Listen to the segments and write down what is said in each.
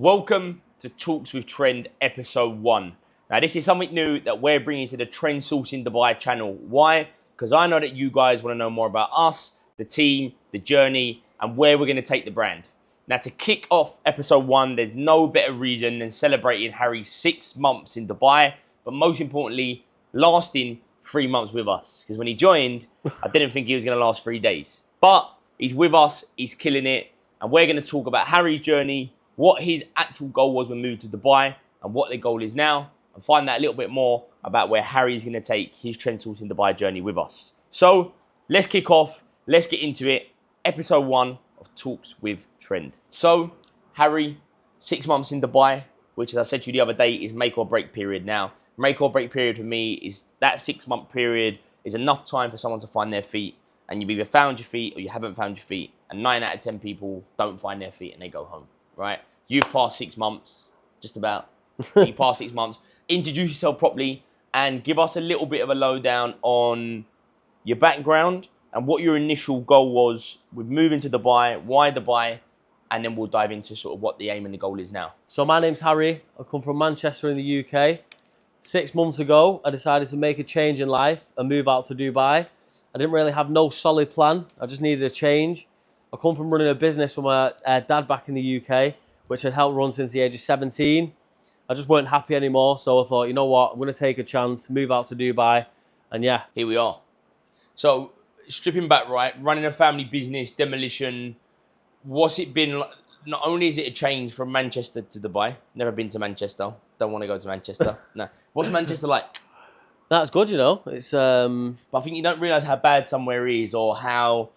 Welcome to Talks with Trend episode 1. Now, this is something new that we're bringing to the Trendsourcing Dubai channel. Why? Because I know that you guys want to know more about us, the team, the journey, and where we're going to take the brand. Now, to kick off episode 1, there's no better reason than celebrating Harry's 6 months in Dubai, but most importantly, lasting 3 months with us. Because when he joined, I didn't think he was going to last 3 days. But he's with us, he's killing it, and we're going to talk about Harry's journey, what his actual goal was when moved to Dubai, and what the goal is now, and find out a little bit more about where Harry's going to take his Trendsourcing Dubai journey with us. So let's kick off, let's get into it. Episode 1 of Talks with Trend. So Harry, 6 months in Dubai, which as I said to you the other day is make or break period. Now, make or break period for me is that 6 month period is enough time for someone to find their feet, and you've either found your feet or you haven't found your feet, and 9 out of 10 people don't find their feet and they go home. Right? You've passed 6 months, just about. You passed 6 months. Introduce yourself properly and give us a little bit of a lowdown on your background and what your initial goal was with moving to Dubai, why Dubai, and then we'll dive into sort of what the aim and the goal is now. So my name's Harry. I come from Manchester in the UK. 6 months ago, I decided to make a change in life and move out to Dubai. I didn't really have no solid plan. I just needed a change. I come from running a business with my dad back in the UK, which I'd helped run since the age of 17. I just weren't happy anymore, so I thought, you know what, I'm going to take a chance, move out to Dubai, and yeah. Here we are. So, stripping back, right, running a family business, demolition, what's it been like? Not only is it a change from Manchester to Dubai, never been to Manchester, don't want to go to Manchester, no. What's Manchester like? That's good, you know. It's But I think you don't realise how bad somewhere is or how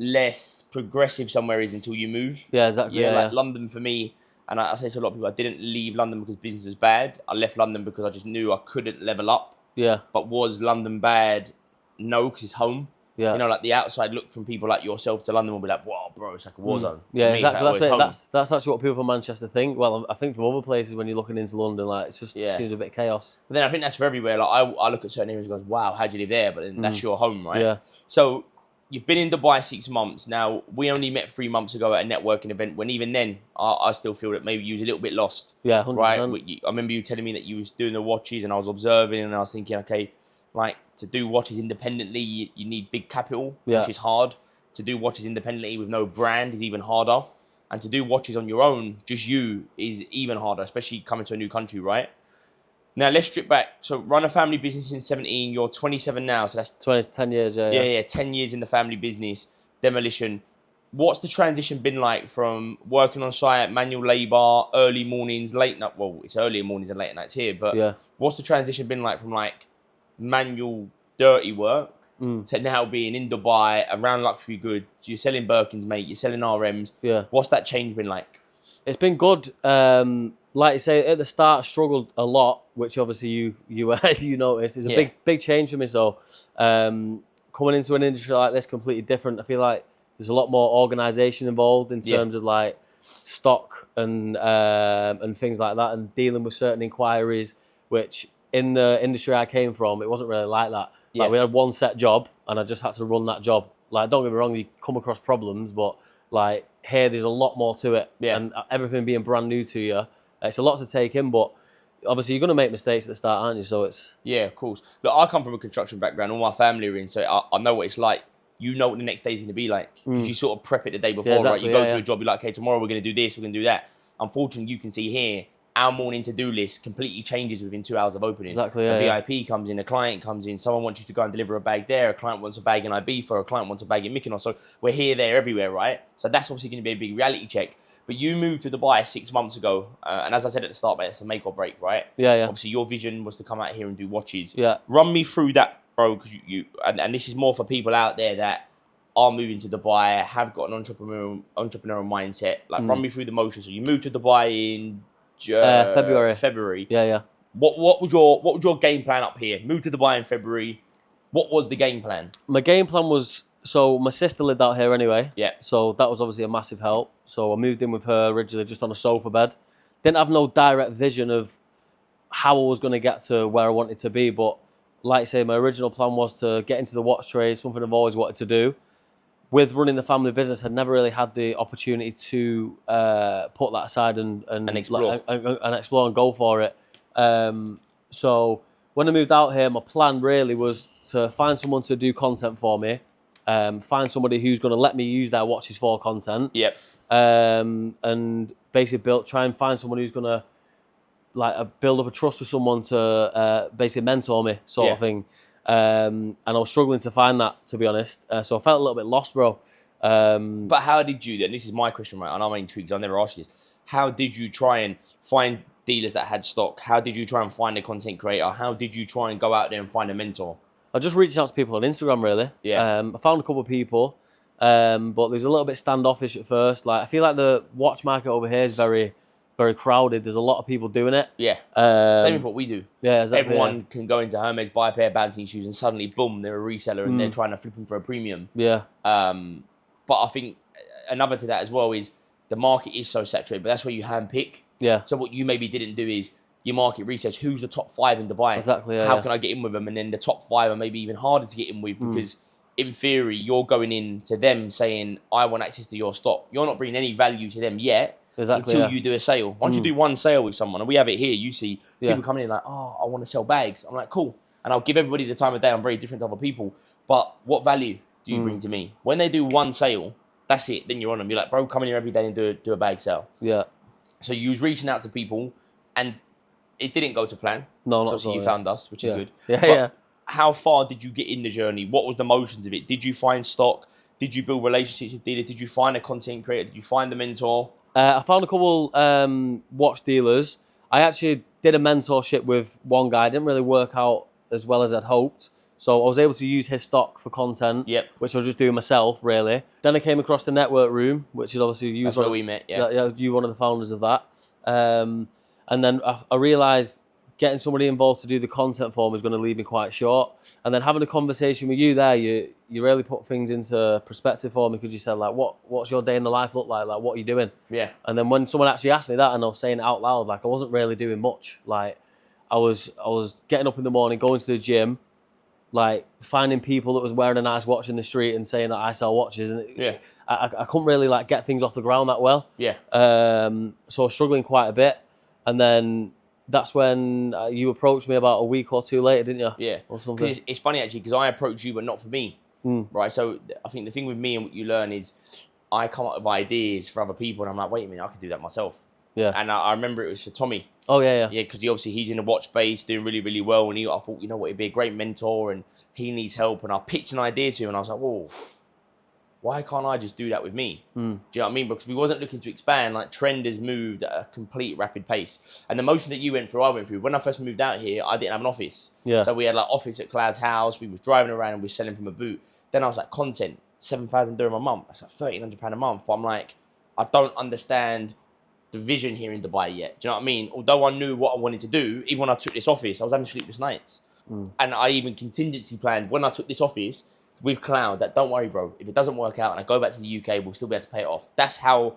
less progressive somewhere is until you move. Yeah, exactly. Yeah, Yeah, like London for me, and I say to a lot of people, I didn't leave London because business was bad. I left London because I just knew I couldn't level up. yeah, But was London bad? No, because it's home. yeah. You know, like the outside look from people like yourself to London will be like, wow, bro, it's like a war zone. Yeah, For me, exactly. it's That's like, it. oh, it's home. That's actually what people from Manchester think. Well, I think from other places when you're looking into London, like it just Yeah. seems a bit chaos. But then I think that's for everywhere. Like I look at certain areas and go, wow, how'd you live there? But then that's your home, right? Yeah. So you've been in Dubai 6 months. Now, we only met 3 months ago at a networking event when even then, I still feel that maybe you was a little bit lost. Yeah, 100%. Right? I remember you telling me that you was doing the watches and I was observing and I was thinking, okay, like to do watches independently, you need big capital, Yeah. which is hard. To do watches independently with no brand is even harder. And to do watches on your own, just you, is even harder, especially coming to a new country, right? Now, let's strip back. So, run a family business since 17. You're 27 now, so that's 10 years, yeah. 10 years in the family business, demolition. What's the transition been like from working on site, manual labour, early mornings, late night? Well, it's early mornings and late nights here, but Yeah. what's the transition been like from like manual, dirty work to now being in Dubai, around luxury goods? You're selling Birkins, mate. You're selling RMs. Yeah. What's that change been like? It's been good. Like you say, at the start, I struggled a lot, which obviously you you noticed. It's a big change for me. So coming into an industry like this, completely different. I feel like there's a lot more organisation involved in terms of like stock and things like that, and dealing with certain inquiries, which in the industry I came from, it wasn't really like that. Yeah. Like we had one set job, and I just had to run that job. Like, don't get me wrong, you come across problems, but like here, there's a lot more to it, and everything being brand new to you, it's a lot to take in. But obviously, you're going to make mistakes at the start, aren't you? So it's of course. Look, I come from a construction background. All my family are in, so I know what it's like. You know what the next day's going to be like because you sort of prep it the day before, right? You go to a job, you're like, okay, tomorrow we're going to do this, we're going to do that. Unfortunately, you can see here, our morning to-do list completely changes within 2 hours of opening. Exactly, a VIP comes in, a client comes in, someone wants you to go and deliver a bag there, a client wants a bag in Ibiza, a client wants a bag in Mykonos. So we're here, there, everywhere, right? So that's obviously going to be a big reality check. But you moved to Dubai 6 months ago, and as I said at the start, mate, it's a make or break, right? Yeah. Obviously, your vision was to come out here and do watches. Yeah. Run me through that, bro, because and this is more for people out there that are moving to Dubai, have got an entrepreneurial mindset. Like, run me through the motion. So you moved to Dubai in February. Yeah. What was your game plan up here? Moved to Dubai in February. What was the game plan? My game plan was, so my sister lived out here anyway. Yeah. So that was obviously a massive help. So I moved in with her originally just on a sofa bed. Didn't have no direct vision of how I was going to get to where I wanted to be. But like I say, my original plan was to get into the watch trade, something I've always wanted to do. with running the family business, I'd never really had the opportunity to put that aside and explore. and explore and go for it. So when I moved out here, my plan really was to find someone to do content for me, find somebody who's going to let me use their watches for content. Yep. And basically try and find someone who's going to build up a trust with someone to basically mentor me, sort of thing. And I was struggling to find that, to be honest. So I felt a little bit lost, bro. But how did you, and this is my question, right? And I'm intrigued because I've never asked you this. How did you try and find dealers that had stock? How did you try and find a content creator? How did you try and go out there and find a mentor? I just reached out to people on Instagram, really. Yeah. I found a couple of people, but there's a little bit standoffish at first. Like, I feel like the watch market over here is very, very crowded. There's a lot of people doing it. Yeah. Same with what we do. Yeah, exactly. Everyone can go into Hermes, buy a pair of bouncing shoes, and suddenly, boom, they're a reseller and they're trying to flip them for a premium. Yeah. But I think another to that as well is the market is so saturated, but that's where you handpick. Yeah. So what you maybe didn't do is your market research. Who's the top 5 in Dubai? Exactly. Yeah, How can I get in with them? And then the top 5 are maybe even harder to get in with because in theory, you're going in to them saying, I want access to your stock. You're not bringing any value to them yet until you do a sale. Once you do one sale with someone, and we have it here, you see people coming in like, oh, I want to sell bags. I'm like, cool. And I'll give everybody the time of day. I'm very different to other people. But what value do you bring to me? When they do one sale, that's it. Then you're on them. You're like, bro, come in here every day and do a bag sale. Yeah. So you was reaching out to people and it didn't go to plan. No, so not so. You found us, which is good. Yeah, but how far did you get in the journey? What was the motions of it? Did you find stock? Did you build relationships with dealers? Did you find a content creator? Did you find the mentor? I found a couple watch dealers. I actually did a mentorship with one guy. It didn't really work out as well as I'd hoped. So I was able to use his stock for content, which I was just doing myself, really. Then I came across the network room, which is obviously you. That's where we met, you one of the founders of that. And then I realised getting somebody involved to do the content for me was going to leave me quite short. And then having a conversation with you there, you really put things into perspective for me because you said, like, what's your day in the life look like? Like, what are you doing? Yeah. And then when someone actually asked me that and I was saying it out loud, like, I wasn't really doing much. Like, I was getting up in the morning, going to the gym, like finding people that was wearing a nice watch in the street and saying that I sell watches, and I couldn't really like get things off the ground that well. Yeah. So I was struggling quite a bit, and then that's when you approached me about a week or two later, didn't you? Yeah. Or something. It's funny actually because I approached you, but not for me. Right. So I think the thing with me and what you learn is I come up with ideas for other people, and I'm like, wait a minute, I can do that myself. Yeah. And I remember it was for Tommy. Oh, yeah. Yeah, because he's in the watch space, doing really, really well. And I thought, you know what, he'd be a great mentor and he needs help. And I pitched an idea to him and I was like, whoa, why can't I just do that with me? Do you know what I mean? Because we wasn't looking to expand. Like, trend has moved at a complete rapid pace. And the motion that you went through, I went through. When I first moved out here, I didn't have an office. Yeah. So we had like office at Cloud's house. We was driving around and we was selling from a boot. Then I was like, content, 7,000 dirham a month. That's like £1,300 a month. But I'm like, I don't understand the vision here in Dubai yet. Do you know what I mean? Although I knew what I wanted to do, even when I took this office, I was having sleepless nights. And I even contingency planned when I took this office with Cloud that don't worry, bro, if it doesn't work out and I go back to the UK, we'll still be able to pay it off. That's how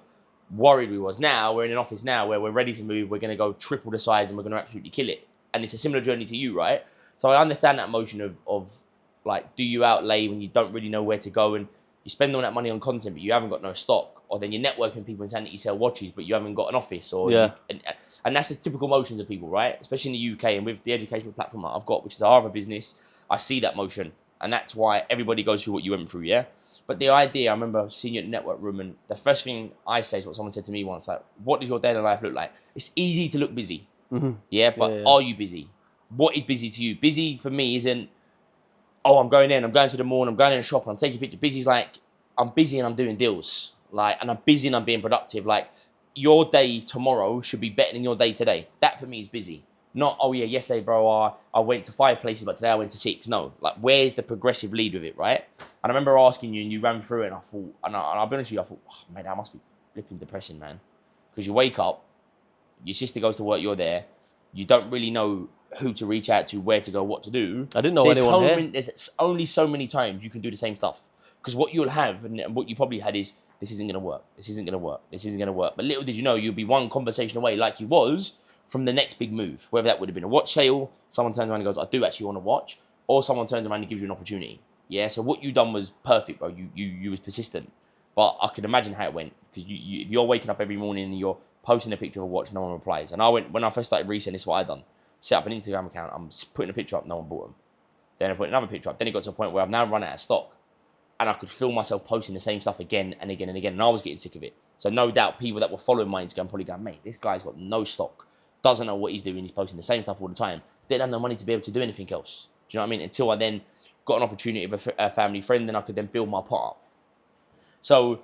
worried we was. Now we're in an office now where we're ready to move. We're going to go triple the size and we're going to absolutely kill it. And it's a similar journey to you, right? So I understand that motion of like, do you outlay when you don't really know where to go and you spend all that money on content, but you haven't got no stock. Or then you're networking with people and saying that you sell watches, but you haven't got an office. And that's the typical motions of people, right? Especially in the UK and with the educational platform that I've got, which is our other business, I see that motion. And that's why everybody goes through what you went through, yeah? But the idea, I remember seeing you at the network room, and the first thing I say is what someone said to me once, like, what does your day in life look like? It's easy to look busy, but are you busy? What is busy to you? Busy for me isn't, oh, I'm going in, I'm going to the mall, I'm going in a shop, and I'm taking a picture. Busy is like, I'm busy and I'm doing deals. Like, and I'm busy and I'm being productive. Like, your day tomorrow should be better than your day today. That for me is busy. Not, oh yeah, yesterday, bro, I went to 5 places, but today I went to 6. No, like, where's the progressive lead with it, right? And I remember asking you and you ran through it and I thought, and I'll be honest with you, I thought, oh, mate, that must be flipping depressing, man. Because you wake up, your sister goes to work, you're there. You don't really know who to reach out to, where to go, what to do. I didn't know anyone here. There's only so many times you can do the same stuff. Because what you'll have, and what you probably had is, this isn't going to work, this isn't going to work, this isn't going to work. But little did you know, you'll be one conversation away, like you was, from the next big move. Whether that would have been a watch sale, someone turns around and goes, I do actually want to watch, or someone turns around and gives you an opportunity. Yeah, so what you done was perfect, bro. You was persistent. But I could imagine how it went, because if you're waking up every morning and you're posting a picture of a watch, no one replies. And when I first started reselling, this is what I done. Set up an Instagram account, I'm putting a picture up, no one bought them. Then I put another picture up. Then it got to a point where I've now run out of stock. And I could feel myself posting the same stuff again and again and again. And I was getting sick of it. So no doubt people that were following my Instagram probably going, mate, this guy's got no stock. Doesn't know what he's doing. He's posting the same stuff all the time. Didn't have no money to be able to do anything else. Do you know what I mean? Until I then got an opportunity with a family friend, then I could then build my pot up. So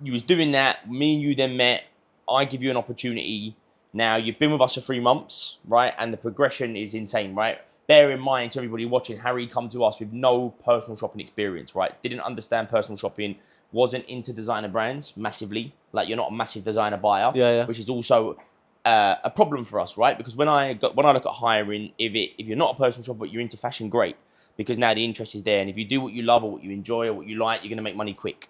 you was doing that. Me and you then met. I give you an opportunity. Now, you've been with us for 3 months, right? And the progression is insane, right? Bear in mind, to everybody watching, Harry come to us with no personal shopping experience, right? Didn't understand personal shopping, wasn't into designer brands massively. Like, you're not a massive designer buyer, which is also a problem for us, right? Because when I look at hiring, if you're not a personal shopper but you're into fashion, great, because now the interest is there. And if you do what you love or what you enjoy or what you like, you're going to make money quick.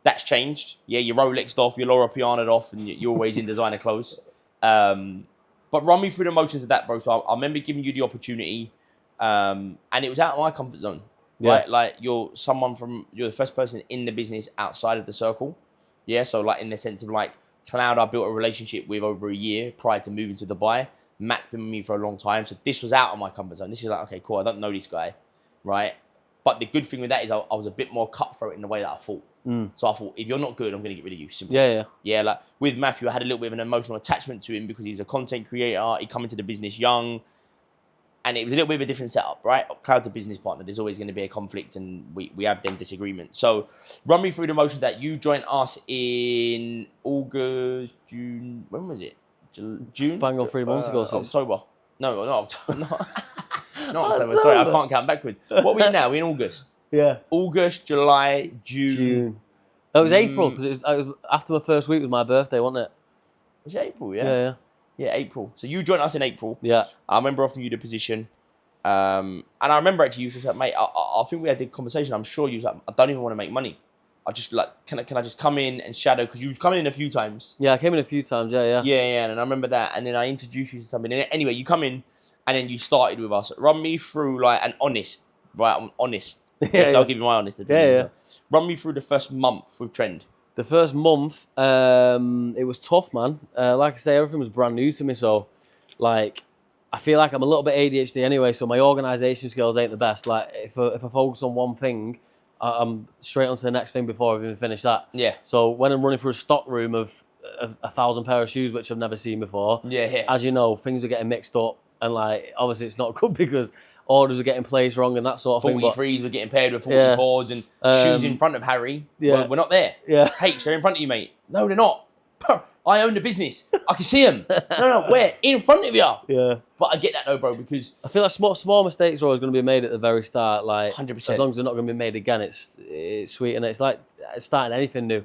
That's changed. Yeah, you're Rolexed off, you're Laura Piana'd off, and you're always in designer clothes. But run me through the motions of that, bro. So I remember giving you the opportunity, and it was out of my comfort zone, right? Like, you're the first person in the business outside of the circle. Yeah, so like in the sense of like Cloud, I built a relationship with over a year prior to moving to Dubai. Matt's been with me for a long time. So this was out of my comfort zone. This is like, okay, cool, I don't know this guy, right? But the good thing with that is I was a bit more cutthroat in the way that I thought. So I thought, if you're not good, I'm going to get rid of you. Simple. Yeah, like with Matthew, I had a little bit of an emotional attachment to him because he's a content creator. He come into the business young. And it was a little bit of a different setup, right? Cloud's a business partner. There's always going to be a conflict, and we have them disagreements. So run me through the motion that you joined us in August, June. When was it? June? Bang on 3 months ago. So October. No, not October. Not October. Sorry, I can't count backwards. What are we in now? We're in August. Yeah. August, July, June. Oh, it was April, because it was after my first week was my birthday, wasn't it? Was it April? Yeah. Yeah. Yeah, April. So you joined us in April. Yeah. I remember offering you the position. And I remember actually you was like, mate, I think we had the conversation. I'm sure you was like, I don't even want to make money. I just like, can I just come in and shadow? Because you was coming in a few times. Yeah, I came in a few times. Yeah. And I remember that. And then I introduced you to something. And anyway, you come in and then you started with us. Run me through like an honest, right? I'm honest. I'll give you my honest opinion. So run me through the first month with Trend. The first month, it was tough, man. Like I say, everything was brand new to me. So, like, I feel like I'm a little bit ADHD anyway. So my organisation skills ain't the best. Like, if I focus on one thing, I'm straight on to the next thing before I've even finished that. Yeah. So when I'm running through a stock room of 1,000 pair of shoes, which I've never seen before, as you know, things are getting mixed up. And, like, obviously it's not good because orders are getting placed wrong and that sort of thing. 43s were getting paired with 44s and shoes in front of Harry. We're not there. H, they're in front of you, mate. No, they're not. I own the business. I can see them. No, where? In front of you. Yeah. But I get that though, bro, because I feel like small mistakes are always going to be made at the very start. Like 100%. As long as they're not going to be made again, it's sweet, and it's like starting anything new.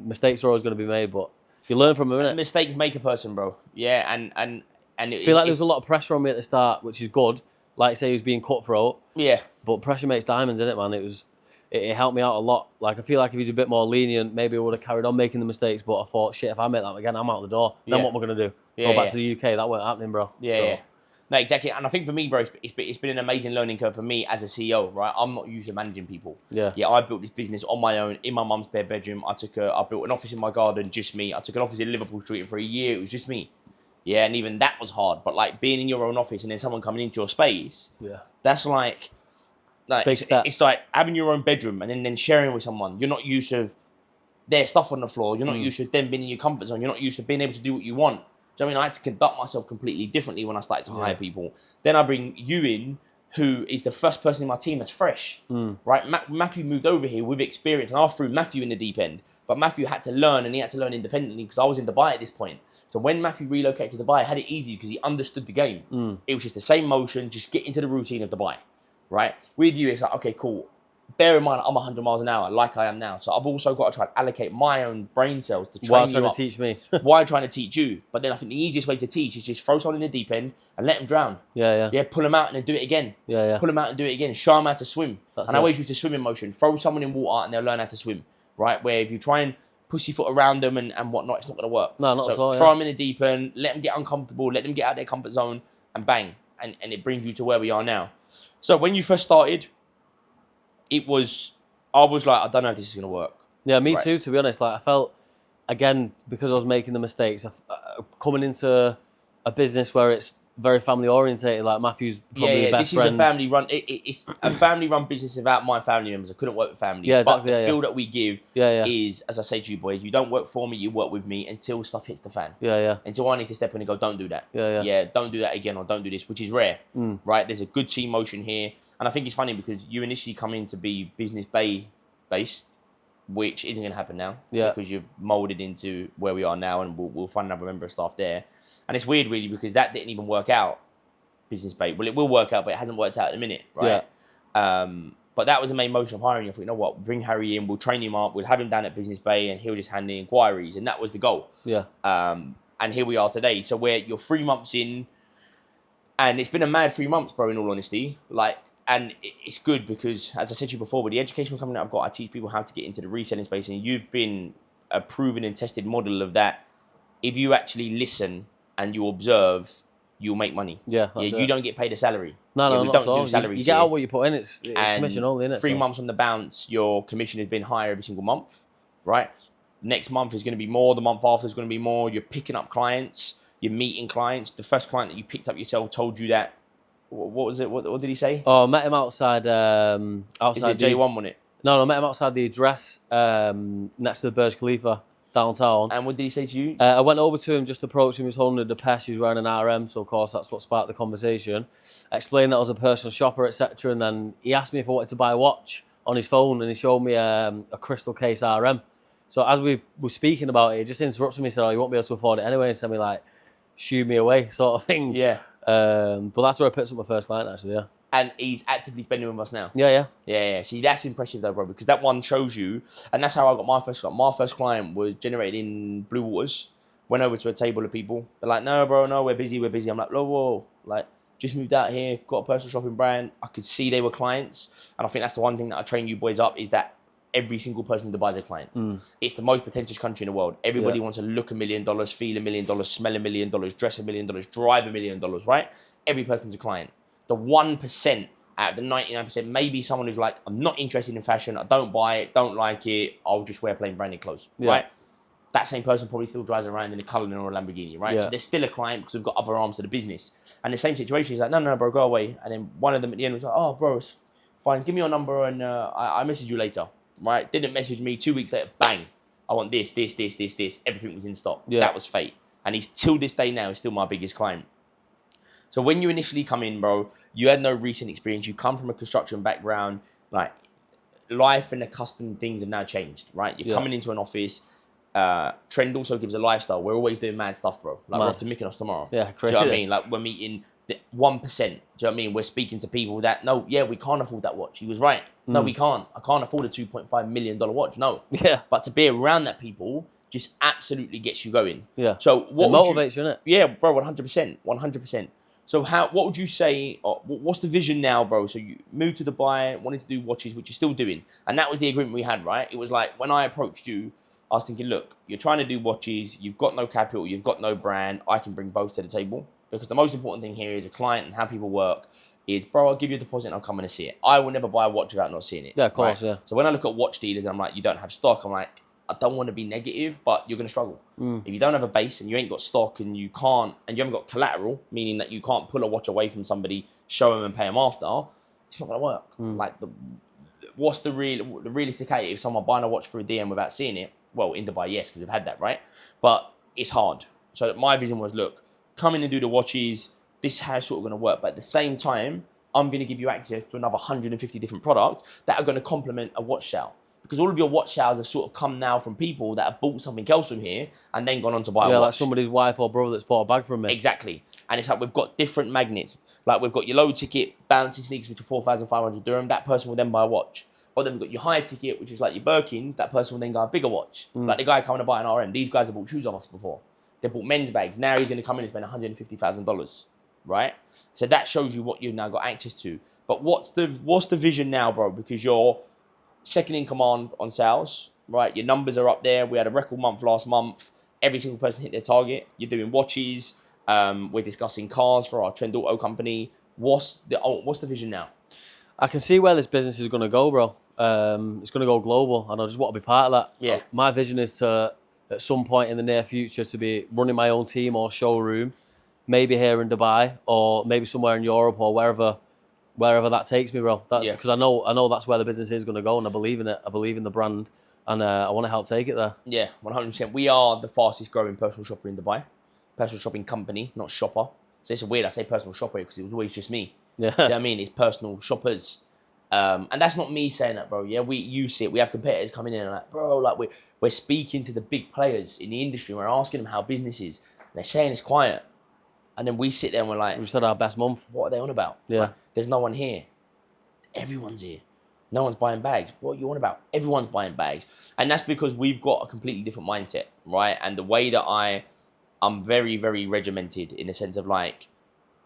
Mistakes are always going to be made, but you learn from them. Mistakes make a person, bro. Yeah, and I feel like there's a lot of pressure on me at the start, which is good. Like say, he was being cutthroat. Yeah. But pressure makes diamonds, innit, man? It helped me out a lot. Like I feel like if he was a bit more lenient, maybe I would have carried on making the mistakes. But I thought, shit, if I make that again, I'm out the door. Then what am I gonna do? Go back to the UK? That weren't happening, bro. Yeah. No, exactly. And I think for me, bro, it's been an amazing learning curve for me as a CEO, right? I'm not used to managing people. Yeah, I built this business on my own in my mum's spare bedroom. I built an office in my garden, just me. I took an office in Liverpool Street, and for a year it was just me. Yeah, and even that was hard. But like being in your own office and then someone coming into your space, that's like big step. It's like having your own bedroom and then sharing with someone. You're not used to their stuff on the floor. You're not used to them being in your comfort zone. You're not used to being able to do what you want. Do you know what I mean? I had to conduct myself completely differently when I started to hire people. Then I bring you in, who is the first person in my team that's fresh, right? Matthew moved over here with experience, and I threw Matthew in the deep end. But Matthew had to learn, and he had to learn independently because I was in Dubai at this point. So when Matthew relocated to Dubai, I had it easy because he understood the game. It was just the same motion, just get into the routine of Dubai, right? With you, it's like, okay, cool. Bear in mind, I'm 100 miles an hour like I am now. So I've also got to try to allocate my own brain cells to train you up. While trying to teach me. While trying to teach you. But then I think the easiest way to teach is just throw someone in the deep end and let them drown. Yeah, pull them out and then do it again. Pull them out and do it again. Show them how to swim. I always use the swimming motion. Throw someone in water and they'll learn how to swim, right? Where if you try and pussyfoot around them and whatnot, it's not going to work. No, not at all. Throw them in the deep end, let them get uncomfortable, let them get out of their comfort zone, and bang. And it brings you to where we are now. So when you first started, I was like, I don't know if this is going to work. Yeah, me Right. too, to be honest. Like, I felt, again, because I was making the mistakes, coming into a business where it's very family orientated, like Matthew's probably the best This is a friend. family run. It's a family run business without my family members. I couldn't work with family. Yeah, But exactly, the yeah, feel that we give Yeah. is, as I say to you boys, you don't work for me, you work with me until stuff hits the fan. Yeah. Until I need to step in and go, don't do that. Yeah. Don't do that again, or don't do this, which is rare. Right? There's a good team motion here. And I think it's funny because you initially come in to be business bay based, which isn't going to happen now. Yeah. Because you've molded into where we are now, and we'll find another member of staff there. And it's weird, really, because that didn't even work out. Business bay. Well, it will work out, but it hasn't worked out at the minute, right? Yeah. But that was the main motion of hiring. I thought, you know what, bring Harry in, we'll train him up, we'll have him down at Business Bay, and he'll just handle the inquiries, and that was the goal. Yeah. And here we are today. So you're 3 months in, and it's been a mad 3 months, bro. In all honesty, and it's good because, as I said to you before, with the educational company that I've got, I teach people how to get into the reselling space, and you've been a proven and tested model of that. If you actually listen and you observe, you'll make money. Yeah, you don't get paid a salary. No, we not don't at all. do salaries. You get here. out what you put in. It's commission only, isn't it? 3 months on the bounce, your commission has been higher every single month, right? Next month is going to be more. The month after is going to be more. You're picking up clients. You're meeting clients. The first client that you picked up yourself told you that. What was it? What did he say? Oh, I met him outside. Is it J1, wasn't it? No, I met him outside the address next to the Burj Khalifa downtown. And what did he say to you? I went over to him, just approached him. He was holding a Depeche. He was wearing an RM, so of course that's what sparked the conversation. Explained that I was a personal shopper, etc. And then he asked me if I wanted to buy a watch on his phone, and he showed me a crystal case RM. So as we were speaking about it, he just interrupted me and said, "Oh, you won't be able to afford it anyway," and sent me like, "Shoo me away," sort of thing. Yeah. But that's where I picked up my first client, actually. Yeah. And he's actively spending with us now. Yeah. See, that's impressive though, bro, because that one shows you, and that's how I got my first client. My first client was generated in Blue Waters. Went over to a table of people. They're like, "No, bro, no, we're busy. I'm like, whoa. Like, just moved out here, got a personal shopping brand. I could see they were clients. And I think that's the one thing that I train you boys up, is that every single person in Dubai is a client. It's the most pretentious country in the world. Everybody wants to look $1 million, feel $1 million, smell $1 million, dress $1 million, drive $1 million, right? Every person's a client. The 1% out of the 99%, maybe someone who's like, I'm not interested in fashion, I don't buy it, don't like it, I'll just wear plain branded clothes, right? That same person probably still drives around in a Cullinan or a Lamborghini, right? So they're still a client because we've got other arms to the business. And the same situation, he's like, no, bro, go away. And then one of them at the end was like, oh, bro, it's fine, give me your number and I message you later, right? Didn't message me, 2 weeks later, bang, I want this. Everything was in stock. That was fate. And he's, till this day now, is still my biggest client. So when you initially come in, bro, you had no recent experience. You come from a construction background. Like, life and the custom things have now changed, right? You're coming into an office. Trend also gives a lifestyle. We're always doing mad stuff, bro. Like, we're off to Mykonos tomorrow. Yeah, Do crazy. you know what I mean? Like, we're meeting the 1%. Do you know what I mean? We're speaking to people that, no, we can't afford that watch. He was right. No, we can't. I can't afford a $2.5 million watch. No. Yeah. But to be around that people just absolutely gets you going. Yeah. So what it motivates you, innit? Yeah, bro, 100%. So what would you say, what's the vision now, bro? So you moved to Dubai, wanted to do watches, which you're still doing. And that was the agreement we had, right? It was like, when I approached you, I was thinking, look, you're trying to do watches, you've got no capital, you've got no brand, I can bring both to the table. Because the most important thing here is a client and how people work is, bro, I'll give you a deposit and I'll come in and see it. I will never buy a watch without not seeing it. Yeah, of course, right? yeah. So when I look at watch dealers and I'm like, you don't have stock, I'm like, I don't want to be negative, but you're going to struggle. If you don't have a base and you ain't got stock and you haven't got collateral, meaning that you can't pull a watch away from somebody, show them and pay them after, it's not going to work. Like, what's the realistic case if someone buying a watch through a DM without seeing it? Well, in Dubai, yes, because we've had that, right? But it's hard. So my vision was, look, come in and do the watches. This is how it's sort of going to work. But at the same time, I'm going to give you access to another 150 different products that are going to complement a watch sale. Because all of your watch sales have sort of come now from people that have bought something else from here and then gone on to buy a watch. Yeah, like somebody's wife or brother that's bought a bag from me. Exactly. And it's like, we've got different magnets. Like, we've got your low ticket bouncing sneakers, which are 4,500 dirham. That person will then buy a watch. Or then we've got your high ticket, which is like your Birkins. That person will then buy a bigger watch. Like the guy coming to buy an RM. These guys have bought shoes off us before. They bought men's bags. Now he's going to come in and spend $150,000, right? So that shows you what you've now got access to. But what's the vision now, bro? Because you're second in command on sales, right? Your numbers are up there. We had a record month last month. Every single person hit their target. You're doing watches. We're discussing cars for our Trend Auto company. What's the vision now? I can see where this business is going to go, bro. It's going to go global, and I just want to be part of that. Yeah. My vision is to, at some point in the near future, to be running my own team or showroom, maybe here in Dubai or maybe somewhere in Europe or wherever that takes me, bro. Because I know that's where the business is going to go, and I believe in it. I believe in the brand, and I want to help take it there. Yeah, 100%. We are the fastest growing personal shopper in Dubai. Personal shopping company, not shopper. So it's weird I say personal shopper because it was always just me. Yeah. You know what I mean? It's personal shoppers. And that's not me saying that, bro. Yeah, you see it. We have competitors coming in and like, bro, like we're speaking to the big players in the industry. We're asking them how business is. And they're saying it's quiet. And then we sit there and we're like, We've had our best month. what are they on about? Yeah. Like, there's no one here. Everyone's here. No one's buying bags. What are you on about? Everyone's buying bags. And that's because we've got a completely different mindset, right? And the way that I'm very, very regimented in the sense of like,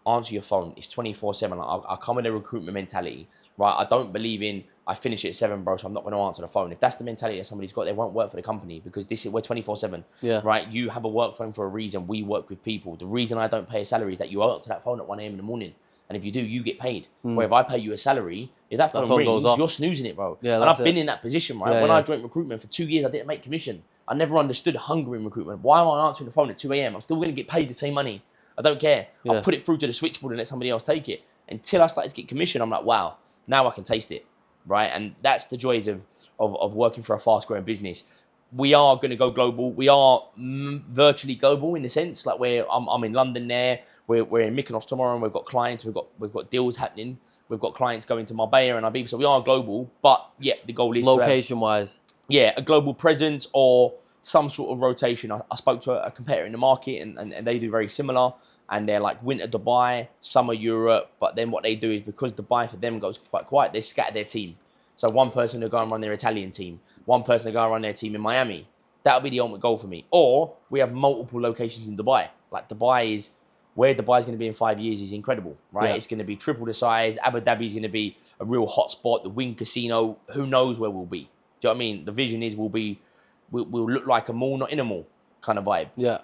answer your phone. It's 24/7. I come with a recruitment mentality, right? I don't believe in, I finish at 7, bro, so I'm not going to answer the phone. If that's the mentality that somebody's got, they won't work for the company because we're 24/7, right? You have a work phone for a reason. We work with people. The reason I don't pay a salary is that you answer that phone at 1 a.m. in the morning. And if you do, you get paid. Where if I pay you a salary, if that phone rings, you're snoozing it, bro. Yeah, and I've been in that position, right? When I joined recruitment for 2 years, I didn't make commission. I never understood hunger in recruitment. Why am I answering the phone at 2 a.m.? I'm still going to get paid the same money. I don't care. I'll put it through to the switchboard and let somebody else take it. Until I started to get commission, I'm like, wow, now I can taste it, right? And that's the joys of working for a fast-growing business. We are going to go global. We are virtually global in the sense, like I'm in London there. We're in Mykonos tomorrow, and we've got clients. We've got deals happening. We've got clients going to Marbella and Ibiza. So we are global, but yeah, the goal is location-wise. Yeah, a global presence or some sort of rotation. I spoke to a competitor in the market, and they do very similar. And they're like winter Dubai, summer Europe. But then what they do is because Dubai for them goes quite quiet, they scatter their team. So one person will go and run their Italian team. One person will go and run their team in Miami. That'll be the ultimate goal for me. Or we have multiple locations in Dubai. Like Dubai is, where Dubai is going to be in 5 years is incredible, right? Yeah. It's going to be triple the size. Abu Dhabi is going to be a real hot spot. The Wing Casino, who knows where we'll be? Do you know what I mean? The vision is we'll look like a mall, not in a mall kind of vibe. Yeah.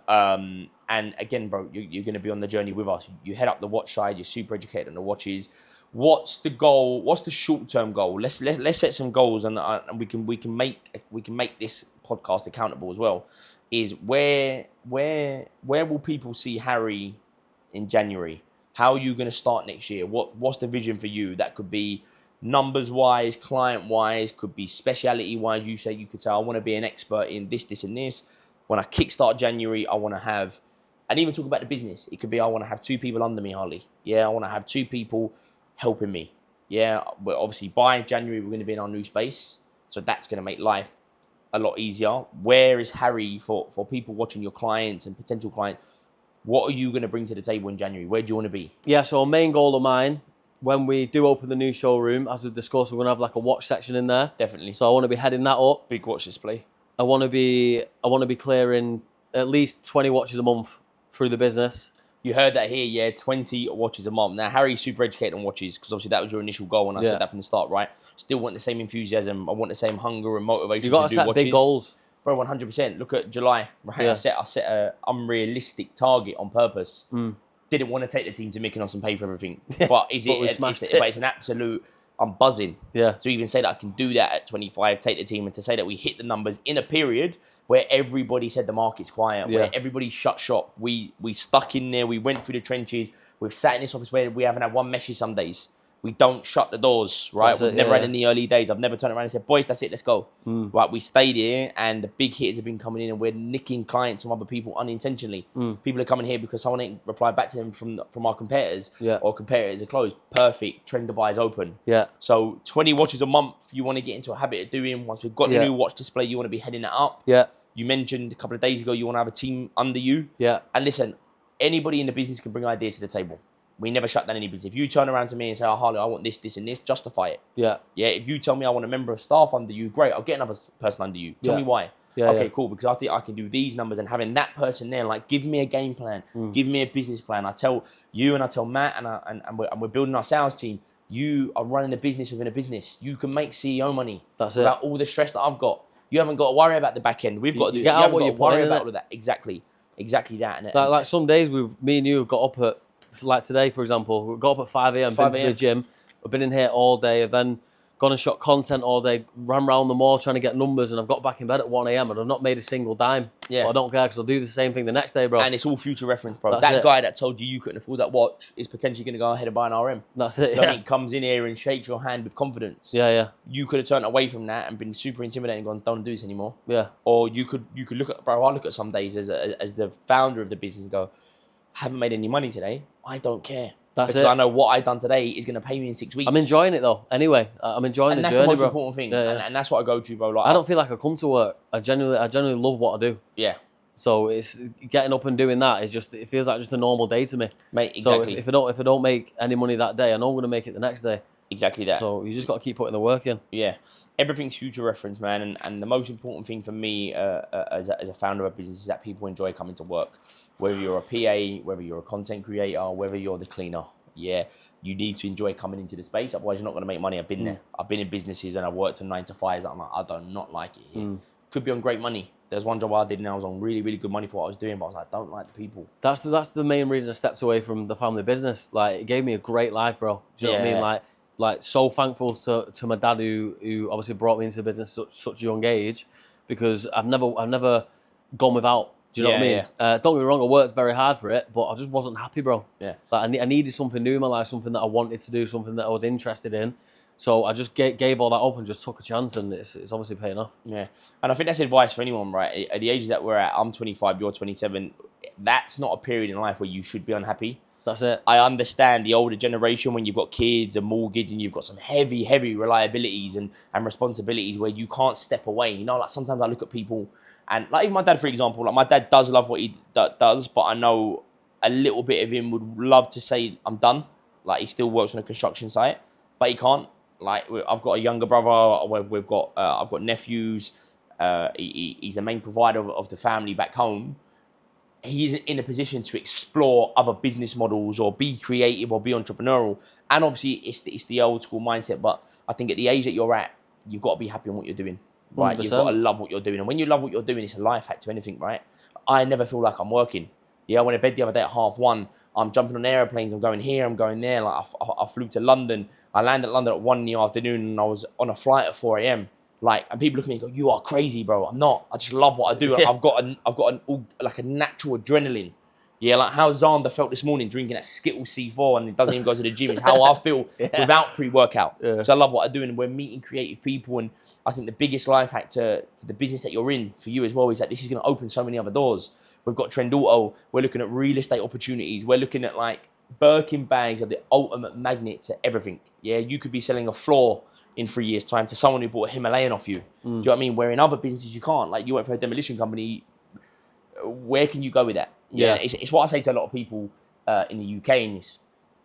And again, bro, you're going to be on the journey with us. You head up the watch side. You're super educated on the watches. What's the goal? What's the short-term goal? Let's set some goals, and we can make this podcast accountable as well. Is where will people see Harry in January? How are you going to start next year? What's the vision for you? That could be numbers-wise, client-wise, could be speciality-wise. You could say, I want to be an expert in this, this, and this. When I kickstart January, I want to have, and even talk about the business. It could be I want to have 2 people under me, Harley. Yeah, I want to have 2 people helping me. Yeah, but obviously by January we're going to be in our new space, so that's going to make life a lot easier. Where is Harry for people watching, your clients and potential clients? What are you going to bring to the table in January? Where do you want to be? Yeah, so a main goal of mine, when we do open the new showroom, as we've discussed, we're going to have like a watch section in there. Definitely. So I want to be heading that up. Big watch display. I want to be clearing at least 20 watches a month through the business. You heard that here, yeah, 20 watches a month. Now, Harry's super educated on watches because obviously that was your initial goal, and I said that from the start, right? Still want the same enthusiasm. I want the same hunger and motivation you got to do watches. Big goals. Bro, 100%. Look at July, right? Yeah. I set an unrealistic target on purpose. Didn't want to take the team to Mykonos and pay for everything. But it's an absolute, I'm buzzing. Yeah. To even say that I can do that at 25, take the team, and to say that we hit the numbers in a period where everybody said the market's quiet, where everybody shut shop. We stuck in there. We went through the trenches. We've sat in this office where we haven't had one message some days. We don't shut the doors, right? We've never had in the early days. I've never turned around and said, boys, that's it, let's go. Right, we stayed here, and the big hitters have been coming in, and we're nicking clients from other people unintentionally. People are coming here because someone ain't replied back to them from our competitors, or competitors are closed. Perfect. Trend Dubai is open. Yeah. So 20 watches a month, you want to get into a habit of doing. Once we've got the new watch display, you want to be heading it up. Yeah. You mentioned a couple of days ago you want to have a team under you. Yeah. And listen, anybody in the business can bring ideas to the table. We never shut down any business. If you turn around to me and say, oh, Harley, I want this, this, and this, justify it. Yeah. Yeah. If you tell me I want a member of staff under you, great. I'll get another person under you. Tell me why. Yeah, okay, cool. Because I think I can do these numbers, and having that person there, like, give me a game plan, give me a business plan. I tell you and I tell Matt, and we're building our sales team. You are running a business within a business. You can make CEO money. That's it. Without all the stress that I've got. You haven't got to worry about the back end. We've got to do. You haven't got to worry about all of that. Exactly that. And like some days, me and you have got up at, like today, for example, we got up at 5 a.m. Been to the gym. We've been in here all day. And then gone and shot content all day, ran around the mall trying to get numbers, and I've got back in bed at 1 a.m. and I've not made a single dime. Yeah. But I don't care because I'll do the same thing the next day, bro. And it's all future reference, bro. That's That it. guy that told you couldn't afford that watch is potentially going to go ahead and buy an RM. That's it, So yeah. he comes in here and shakes your hand with confidence. Yeah. You could have turned away from that and been super intimidated and gone, don't do this anymore. Yeah. Or you could look at, bro, I look at some days as the founder of the business and go, haven't made any money today. I don't care. That's because it. I know what I've done today is going to pay me in 6 weeks. I'm enjoying it though. Anyway, I'm enjoying and the that's journey, the most bro. important thing. Yeah. And that's what I go to, bro. Like, I don't feel like I come to work. I genuinely love what I do. Yeah. So it's getting up and doing that. It feels like just a normal day to me. Mate, exactly. So if I don't make any money that day, I know I'm going to make it the next day. Exactly that. So you just got to keep putting the work in. Yeah, everything's future reference, man. And the most important thing for me as a founder of a business is that people enjoy coming to work. Whether you're a PA, whether you're a content creator, whether you're the cleaner. Yeah, you need to enjoy coming into the space. Otherwise, you're not going to make money. I've been there. I've been in businesses and I've worked from 9 to 5. I'm like, I do not like it here. Could be on great money. There's one job I did and I was on really, really good money for what I was doing, but I was like, I don't like the people. That's the main reason I stepped away from the family business. Like, it gave me a great life, bro. Do you know what I mean? Like so thankful to my dad who obviously brought me into the business at such a young age, because I've never gone without. Do you know what I mean? Don't get me wrong, I worked very hard for it, but I just wasn't happy, bro. Yeah. Like I needed something new in my life, something that I wanted to do, something that I was interested in. So I just gave all that up and just took a chance, and it's obviously paying off. Yeah, and I think that's advice for anyone, right? At the ages that we're at, I'm 25, you're 27. That's not a period in life where you should be unhappy. That's it. I understand the older generation when you've got kids, a mortgage, and you've got some heavy reliabilities and responsibilities where you can't step away. You know, like sometimes I look at people, and like even my dad, for example, like my dad does love what he does, but I know a little bit of him would love to say, I'm done. Like he still works on a construction site, but he can't. Like I've got a younger brother, we've got I've got nephews. He's the main provider of the family back home. He's in a position to explore other business models or be creative or be entrepreneurial. And obviously, it's the old school mindset. But I think at the age that you're at, you've got to be happy in what you're doing, right? 100%. You've got to love what you're doing. And when you love what you're doing, it's a life hack to anything, right? I never feel like I'm working. Yeah, I went to bed the other day at 1:30. I'm jumping on airplanes. I'm going here. I'm going there. Like I flew to London. I landed at London at 1 in the afternoon, and I was on a flight at 4 a.m. Like, and people look at me and go, "You are crazy, bro." I'm not. I just love what I do. I've got a natural adrenaline. Yeah, like how Xander felt this morning drinking that Skittles C4 and he doesn't even go to the gym. It's how I feel without pre-workout. Yeah. So I love what I do, and we're meeting creative people. And I think the biggest life hack to the business that you're in for you as well is that this is going to open so many other doors. We've got Trend Auto. We're looking at real estate opportunities. We're looking at like Birkin bags are the ultimate magnet to everything. Yeah, you could be selling a floor in 3 years' time to someone who bought a Himalayan off you. Do you know what I mean? Where in other businesses you can't. Like you went for a demolition company. Where can you go with that? Yeah, it's what I say to a lot of people in the UK. And this,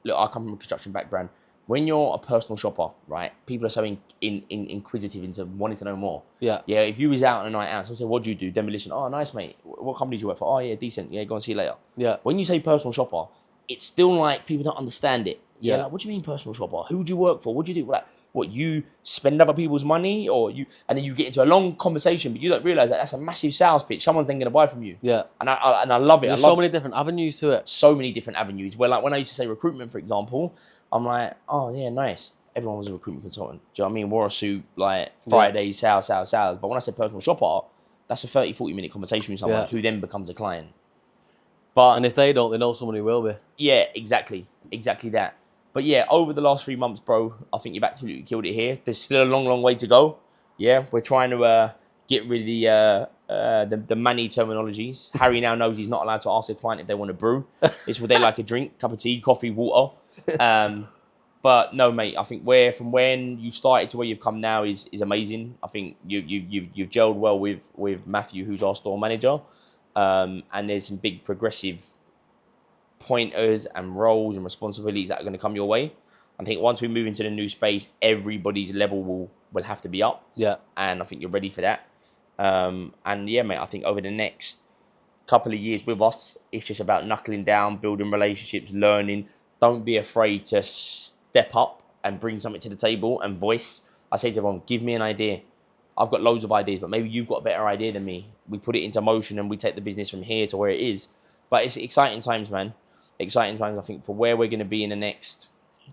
look, I come from a construction background. When you're a personal shopper, right? People are so inquisitive into wanting to know more. Yeah. Yeah. If you was out on a night out, so I say, "What do you do? Demolition." "Oh, nice, mate. What company do you work for?" "Oh, yeah, decent. Yeah, go and see you later." Yeah. When you say personal shopper, it's still like people don't understand it. Yeah. Like, what do you mean personal shopper? Who do you work for? What do you do? Like, what, you spend other people's money, or you, and then you get into a long conversation, but you don't realize that that's a massive sales pitch. Someone's then going to buy from you. Yeah. And I love it. There's so many different avenues to it. So many different avenues. Where like when I used to say recruitment, for example, I'm like, oh yeah, nice. Everyone was a recruitment consultant. Do you know what I mean? Wore a suit, like Fridays, sales. But when I said personal shopper, that's a 30, 40-minute conversation with someone who then becomes a client. But and if they don't, they know someone who will be. Yeah, exactly that. But yeah, over the last 3 months, bro, I think you've absolutely killed it here. There's still a long, long way to go. Yeah, we're trying to get rid of the money terminologies. Harry now knows he's not allowed to ask a client if they want a brew. It's what they like a drink, cup of tea, coffee, water. But no, mate, I think from when you started to where you've come now is amazing. I think you've gelled well with Matthew, who's our store manager. And there's some big progressive pointers and roles and responsibilities that are going to come your way. I think once we move into the new space, everybody's level will have to be upped. Yeah. And I think you're ready for that. And yeah, mate, I think over the next couple of years with us, it's just about knuckling down, building relationships, learning. Don't be afraid to step up and bring something to the table and voice. I say to everyone, give me an idea. I've got loads of ideas, but maybe you've got a better idea than me. We put it into motion and we take the business from here to where it is. But it's exciting times, man. Exciting times, I think, for where we're going to be in the next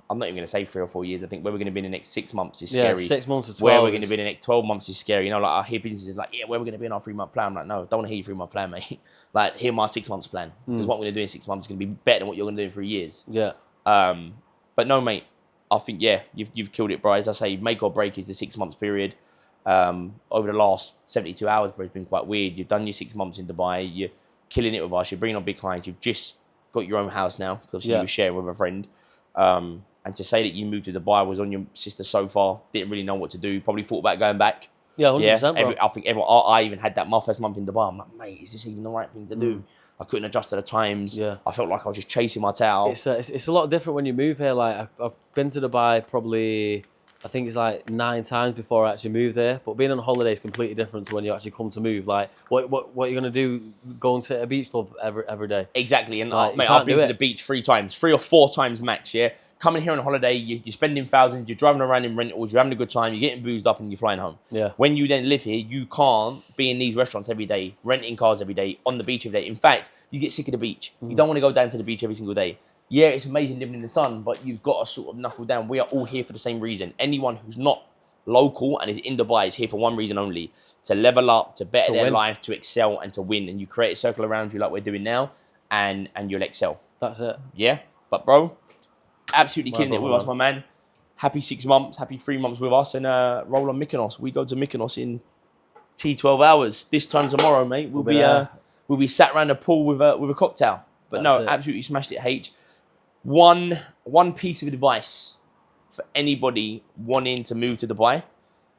I'm not even going to say 3 or 4 years. I think where we're going to be in the next 6 months is Yeah, scary. 6 months to 12. Where we're going to be in the next 12 months is scary. You know, like I hear businesses like, yeah, where we're going to be in our 3-month plan. I'm like, no, don't want to hear your 3-month plan, mate. Like, hear my 6 months plan. Because what we're going to do in 6 months is going to be better than what you're going to do in 3 years. Yeah. But no, mate, I think, yeah, you've killed it, bro. As I say, make or break is the 6 months period. Over the last 72 hours, bro, it's been quite weird. You've done your 6 months in Dubai. You're killing it with us. You're bringing on big clients. You've just got your own house now because you were sharing with a friend. And to say that you moved to Dubai, was on your sister's sofa, didn't really know what to do, probably thought about going back. Yeah, 100%, bro. I think I even had that my first month in Dubai. I'm like, mate, is this even the right thing to do? I couldn't adjust to the times. Yeah. I felt like I was just chasing my tail. It's a lot different when you move here. Like, I've been to Dubai probably, I think it's like 9 times before I actually moved there. But being on a holiday is completely different to when you actually come to move. Like, what you're gonna do? Go and sit at a beach club every day? Exactly. And like, mate, I've been to the beach 3 times, 3 or 4 times max. Yeah. Coming here on a holiday, you're spending thousands, you're driving around in rentals, you're having a good time, you're getting boozed up and you're flying home. Yeah. When you then live here, you can't be in these restaurants every day, renting cars every day, on the beach every day. In fact, you get sick of the beach. You don't want to go down to the beach every single day. Yeah, it's amazing living in the sun, but you've got to sort of knuckle down. We are all here for the same reason. Anyone who's not local and is in Dubai is here for one reason only: to level up, to better their life, to excel and to win. And you create a circle around you like we're doing now, and you'll excel. That's it. Yeah, but bro, absolutely killing it with us, my man. Happy 6 months, happy 3 months with us, and roll on Mykonos. We go to Mykonos in 12 hours. This time tomorrow, mate, we'll be sat around the pool with a cocktail. But no, absolutely smashed it, H. One piece of advice for anybody wanting to move to Dubai,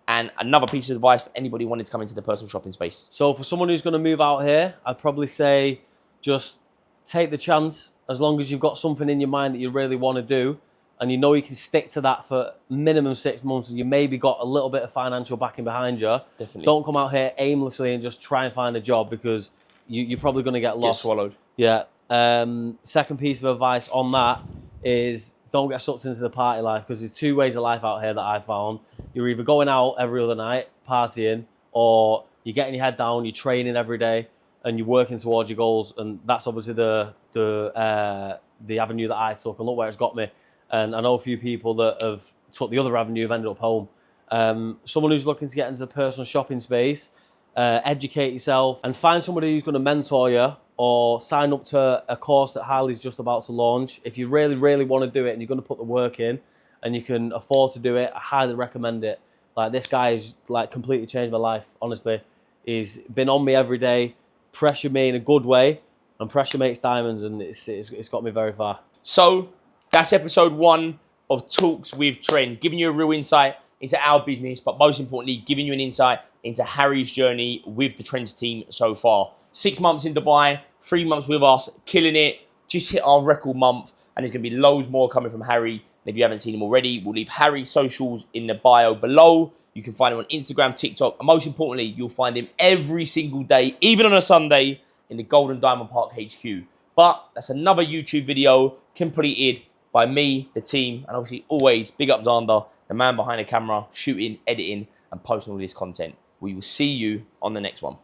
and another piece of advice for anybody wanting to come into the personal shopping space. So for someone who's going to move out here, I'd probably say just take the chance. As long as you've got something in your mind that you really want to do, and you know you can stick to that for minimum 6 months, and you maybe got a little bit of financial backing behind you. Definitely. Don't come out here aimlessly and just try and find a job, because you're probably going to get lost. Get swallowed. Yeah. Second piece of advice on that is don't get sucked into the party life, because there's 2 ways of life out here that I found. You're either going out every other night, partying, or you're getting your head down, you're training every day, and you're working towards your goals. And that's obviously the avenue that I took, and look where it's got me. And I know a few people that have took the other avenue, have ended up home. Someone who's looking to get into the personal shopping space, educate yourself and find somebody who's going to mentor you, or sign up to a course that Harley's just about to launch. If you really, really want to do it and you're going to put the work in and you can afford to do it, I highly recommend it. Like, this guy has like completely changed my life, honestly. He's been on me every day, pressure me in a good way, and pressure makes diamonds, and it's got me very far. So that's episode 1 of Talks with Trend, giving you a real insight into our business, but most importantly, giving you an insight into Harry's journey with the Trends team so far. 6 months in Dubai, 3 months with us, killing it, just hit our record month, and there's going to be loads more coming from Harry. And if you haven't seen him already, we'll leave Harry's socials in the bio below. You can find him on Instagram, TikTok, and most importantly, you'll find him every single day, even on a Sunday, in the Golden Diamond Park HQ. But that's another YouTube video completed by me, the team, and obviously always big up Xander, the man behind the camera, shooting, editing, and posting all this content. We will see you on the next one.